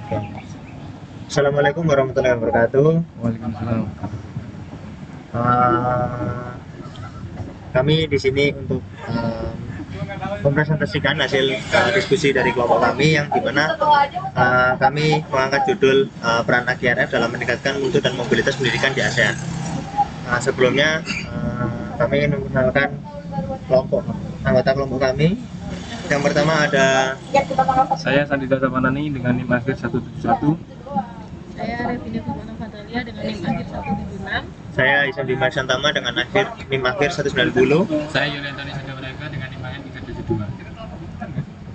Oke. Assalamualaikum warahmatullahi wabarakatuh. Waalaikumsalam. Eh, Kami di sini untuk mempresentasikan hasil diskusi dari kelompok kami yang dimana kami mengangkat judul peran AGRF dalam meningkatkan mutu dan mobilitas pendidikan di ASEAN. Sebelumnya kami ingin memperkenalkan kelompok anggota kelompok kami. Yang pertama ada Saya Sandi Dasamanani dengan NIM akhir 171. Saya Revina Kumana Fatalia dengan NIM akhir 176. saya Isan Dimas Santama dengan NIM akhir 190. Saya Yuliantoni Sagawarega dengan NIM akhir 372.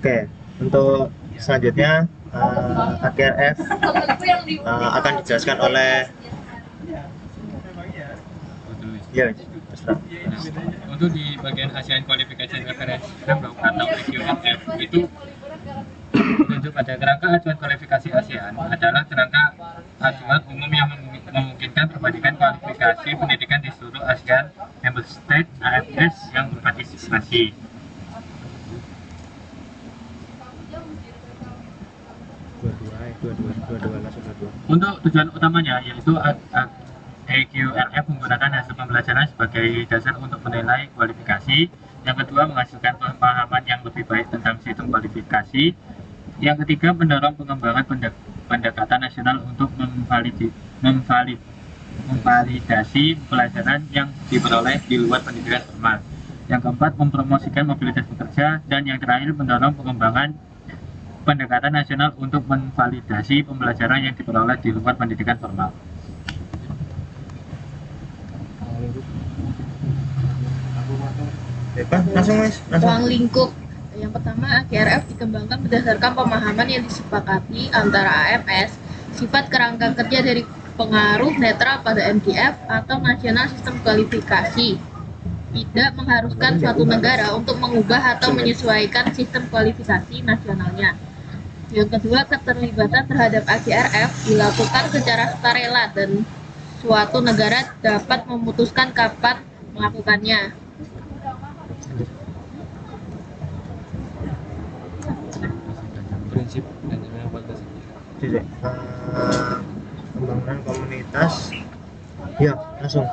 Oke, untuk selanjutnya AGRF akan dijelaskan oleh ya, terserah. Untuk di bagian ASEAN Qualification Reference Framework atau AQRF itu menunjuk pada kerangka acuan kualifikasi ASEAN adalah kerangka acuan umum yang memungkinkan perbandingan kualifikasi pendidikan di seluruh ASEAN Member State AFS yang berpartisipasi. Untuk tujuan utamanya yaitu EQRF menggunakan hasil pembelajaran sebagai dasar untuk menilai kualifikasi. Yang kedua, menghasilkan pemahaman yang lebih baik tentang sistem kualifikasi. Yang ketiga, mendorong pengembangan pendekatan nasional untuk memvalidasi pelajaran yang diperoleh di luar pendidikan formal. Yang keempat, mempromosikan mobilitas pekerja. Dan yang terakhir, mendorong pengembangan pendekatan nasional untuk memvalidasi pembelajaran yang diperoleh di luar pendidikan formal. Langsung mas, langsung. Ruang lingkup. Yang pertama, AGRF dikembangkan berdasarkan pemahaman yang disepakati antara AFS, sifat kerangka kerja dari pengaruh netral pada NQF atau National System Kualifikasi. Tidak mengharuskan suatu negara untuk mengubah atau menyesuaikan sistem kualifikasi nasionalnya. Yang kedua, keterlibatan terhadap AGRF dilakukan secara sukarela dan suatu negara dapat memutuskan kapan melakukannya. Prinsip dan jaminan kualitas. Pembangunan komunitas. Ya, langsung.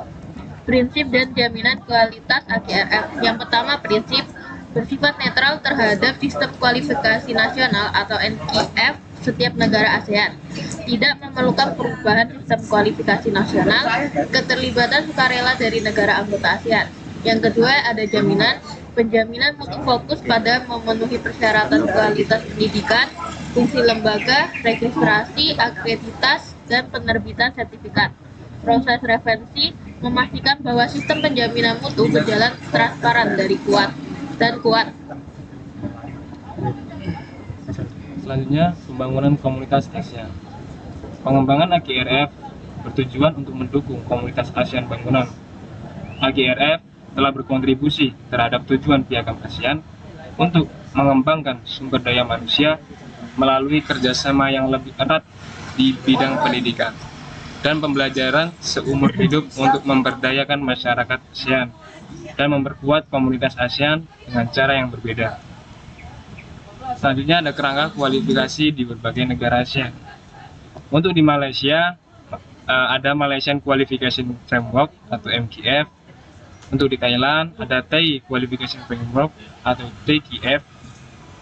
Prinsip dan jaminan kualitas AGRF. Yang pertama, prinsip bersifat netral terhadap sistem kualifikasi nasional atau NQF setiap negara ASEAN. Tidak memerlukan perubahan sistem kualifikasi nasional, keterlibatan sukarela dari negara anggota ASEAN. Yang kedua, ada jaminan. Penjaminan mutu fokus pada memenuhi persyaratan kualitas pendidikan, fungsi lembaga, registrasi, akreditas, dan penerbitan sertifikat. Proses referensi memastikan bahwa sistem penjaminan mutu berjalan transparan dari kuat. Selanjutnya, pembangunan komunitas ASEAN. Pengembangan AGRF bertujuan untuk mendukung komunitas ASEAN bangunan. AGRF telah berkontribusi terhadap tujuan Piagam ASEAN untuk mengembangkan sumber daya manusia melalui kerjasama yang lebih erat di bidang pendidikan dan pembelajaran seumur hidup untuk memberdayakan masyarakat ASEAN dan memperkuat komunitas ASEAN dengan cara yang berbeda. Selanjutnya ada kerangka kualifikasi di berbagai negara ASEAN. Untuk di Malaysia ada Malaysian Qualification Framework atau MQF. Untuk di Thailand ada Thai Qualification Framework atau TQF.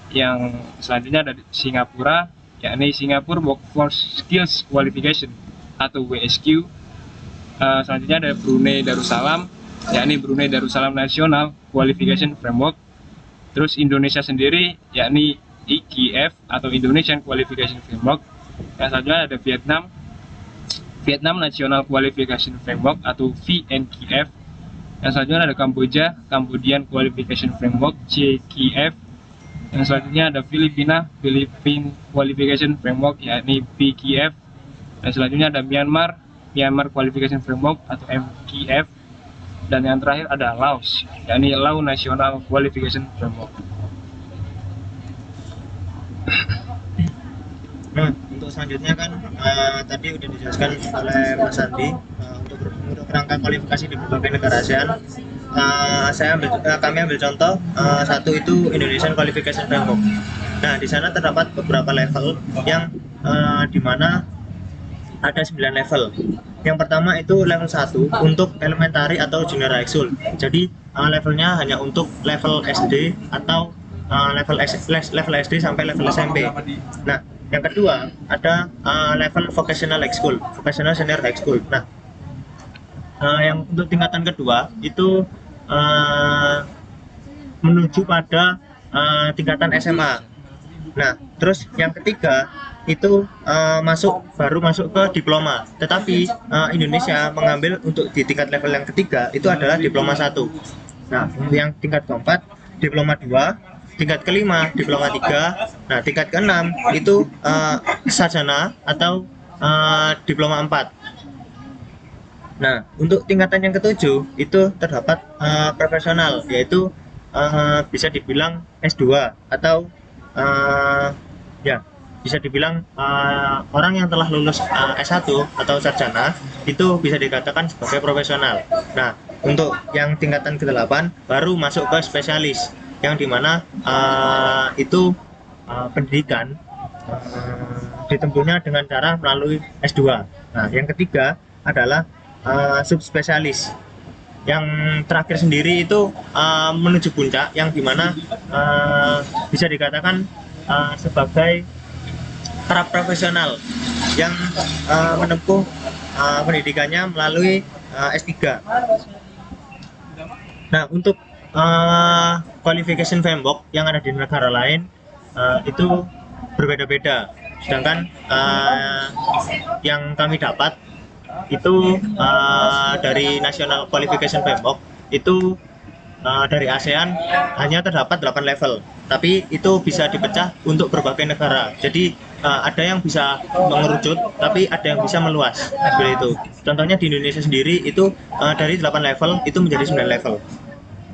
Yang selanjutnya ada di Singapura, yakni Singapore Workforce Skills Qualification atau WSQ. Selanjutnya ada Brunei Darussalam, yakni Brunei Darussalam National Qualification Framework. Terus Indonesia sendiri, yakni IQF atau Indonesian Qualification Framework. Yang selanjutnya ada Vietnam National Qualification Framework atau VNQF. Yang selanjutnya ada Kamboja, Cambodian Qualification Framework CQF. Yang selanjutnya ada Philippine Qualification Framework yakni PQF. Dan selanjutnya ada Myanmar Qualification Framework atau MQF. Dan yang terakhir ada Laos, yakni Lao National Qualification Framework. Nah, untuk selanjutnya kan tadi udah dijelaskan oleh Mas Andi untuk kerangka kualifikasi di berbagai negara ASEAN. Kami ambil contoh satu itu Indonesian Qualification Framework. Nah, di sana terdapat beberapa level yang di mana ada 9 level. Yang pertama itu level 1 untuk elementary atau junior high school. Jadi levelnya hanya untuk level SD atau level SD sampai level SMP. Nah, yang kedua ada level vocational high school, vocational senior high school. Nah, yang untuk tingkatan kedua itu menuju pada tingkatan SMA. Nah, terus yang ketiga itu baru masuk ke diploma. Tetapi Indonesia mengambil untuk di tingkat level yang ketiga itu adalah diploma 1. Nah, yang tingkat keempat diploma 2, tingkat kelima diploma 3. Nah, tingkat keenam itu sarjana atau diploma 4. Nah, untuk tingkatan yang ketujuh itu terdapat profesional, yaitu bisa dibilang S2 atau ya bisa dibilang orang yang telah lulus S1 atau sarjana itu bisa dikatakan sebagai profesional. Nah, untuk yang tingkatan ke-8 baru masuk ke spesialis, yang dimana itu pendidikan ditempuhnya dengan cara melalui S2. Nah, yang ketiga adalah subspesialis. Yang terakhir sendiri itu menuju puncak, yang dimana bisa dikatakan sebagai para profesional yang menempuh pendidikannya melalui S3. Nah, untuk qualification framework yang ada di negara lain itu berbeda-beda, sedangkan yang kami dapat itu dari National Qualification Framework itu dari ASEAN hanya terdapat 8 level, tapi itu bisa dipecah untuk berbagai negara. Jadi ada yang bisa mengerucut, tapi ada yang bisa meluas, seperti itu. Contohnya di Indonesia sendiri itu dari 8 level itu menjadi 9 level,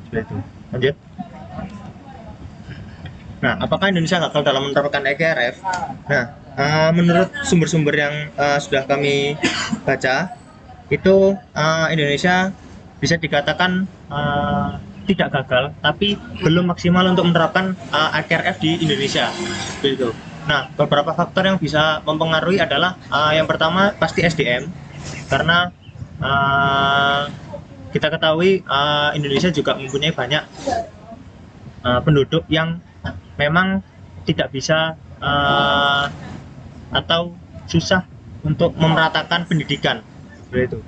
seperti itu. Lanjut. Nah, apakah Indonesia gagal dalam menerapkan EQRF? Nah, menurut sumber-sumber yang sudah kami baca, itu Indonesia bisa dikatakan tidak gagal, tapi belum maksimal untuk menerapkan EQRF di Indonesia. Begitu. Nah, beberapa faktor yang bisa mempengaruhi adalah yang pertama pasti SDM, karena kita ketahui Indonesia juga mempunyai banyak penduduk yang memang tidak bisa atau susah untuk memeratakan pendidikan, seperti itu.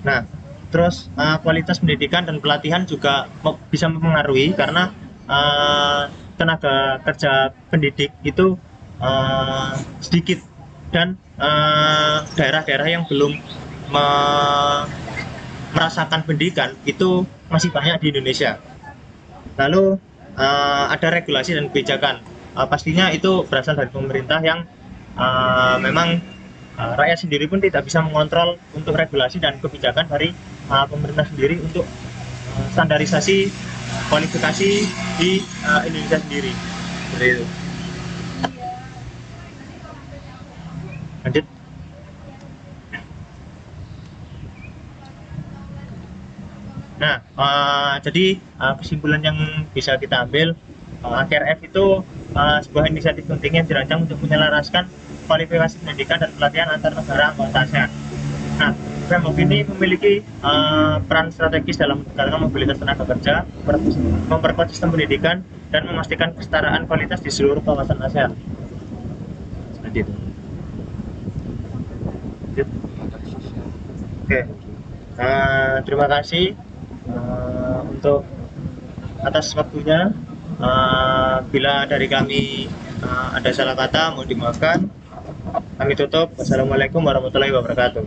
Nah, terus kualitas pendidikan dan pelatihan juga bisa mempengaruhi, karena tenaga kerja pendidik itu sedikit, dan daerah-daerah yang belum merasakan pendidikan itu masih banyak di Indonesia. Lalu ada regulasi dan kebijakan, pastinya itu berasal dari pemerintah yang memang rakyat sendiri pun tidak bisa mengontrol untuk regulasi dan kebijakan dari pemerintah sendiri untuk standarisasi kualifikasi di Indonesia sendiri, seperti itu. Lanjut. Nah, jadi kesimpulan yang bisa kita ambil, EQRF itu sebuah inisiatif penting yang dirancang untuk menyelaraskan kualifikasi pendidikan dan pelatihan antar negara anggota ASEAN. Nah, framework ini memiliki peran strategis dalam meningkatkan mobilitas tenaga kerja, memperkuat sistem pendidikan, dan memastikan kesetaraan kualitas di seluruh kawasan ASEAN. Seperti itu. Oke, terima kasih untuk atas waktunya. Bila dari kami ada salah kata, mohon dimaafkan. Kami tutup. Wassalamualaikum warahmatullahi wabarakatuh.